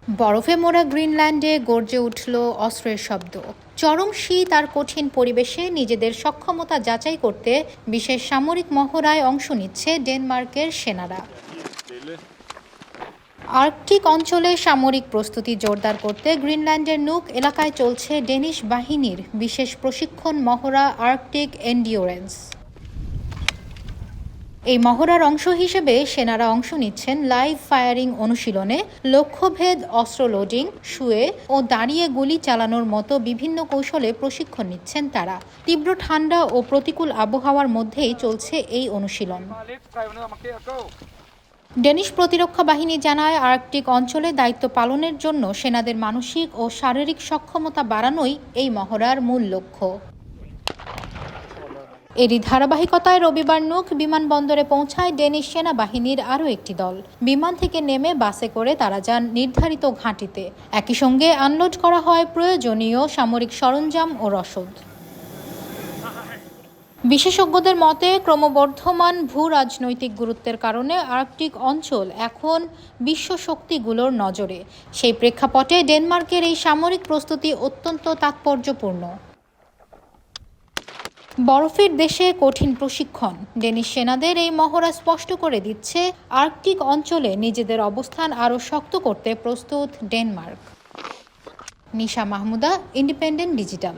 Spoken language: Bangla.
বরফে মোড়া গ্রিনল্যান্ডে গর্জে উঠল অস্ত্রের শব্দ। চরম শীত আর কঠিন পরিবেশে নিজেদের সক্ষমতা যাচাই করতে বিশেষ সামরিক মহড়ায় অংশ নিচ্ছে ডেনমার্কের সেনারা। আর্কটিক অঞ্চলে সামরিক প্রস্তুতি জোরদার করতে গ্রিনল্যান্ডের নুক এলাকায় চলছে ডেনিশ বাহিনীর বিশেষ প্রশিক্ষণ মহড়া আর্কটিক এন্ডিওরেন্স। এই মহড়ার অংশ হিসেবে সেনারা অংশ নিচ্ছেন লাইভ ফায়ারিং অনুশীলনে, লক্ষ্যভেদ অস্ত্র লোডিং, শুয়ে ও দাঁড়িয়ে গুলি চালানোর মতো বিভিন্ন কৌশলে প্রশিক্ষণ নিচ্ছেন তারা। তীব্র ঠান্ডা ও প্রতিকূল আবহাওয়ার মধ্যেই চলছে এই অনুশীলন। ডেনিশ প্রতিরক্ষা বাহিনী জানায়, আর্কটিক অঞ্চলে দায়িত্ব পালনের জন্য সেনাদের মানসিক ও শারীরিক সক্ষমতা বাড়ানোই এই মহড়ার মূল লক্ষ্য। এরই ধারাবাহিকতায় রবিবার নুক বিমানবন্দরে পৌঁছায় ডেনিশ সেনাবাহিনীর আরও একটি দল। বিমান থেকে নেমে বাসে করে তারা যান নির্ধারিত ঘাঁটিতে। একই সঙ্গে আনলোড করা হয় প্রয়োজনীয় সামরিক সরঞ্জাম ও রসদ। বিশেষজ্ঞদের মতে, ক্রমবর্ধমান ভূ রাজনৈতিক গুরুত্বের কারণে আর্কটিক অঞ্চল এখন বিশ্ব শক্তিগুলোর নজরে। সেই প্রেক্ষাপটে ডেনমার্কের এই সামরিক প্রস্তুতি অত্যন্ত তাৎপর্যপূর্ণ। বরফের দেশে কঠিন প্রশিক্ষণ। ডেনিশ সেনাদের এই মহড়া স্পষ্ট করে দিচ্ছে, আর্কটিক অঞ্চলে নিজেদের অবস্থান আরও শক্ত করতে প্রস্তুত ডেনমার্ক। নিশা মাহমুদা, ইন্ডিপেন্ডেন্ট ডিজিটাল।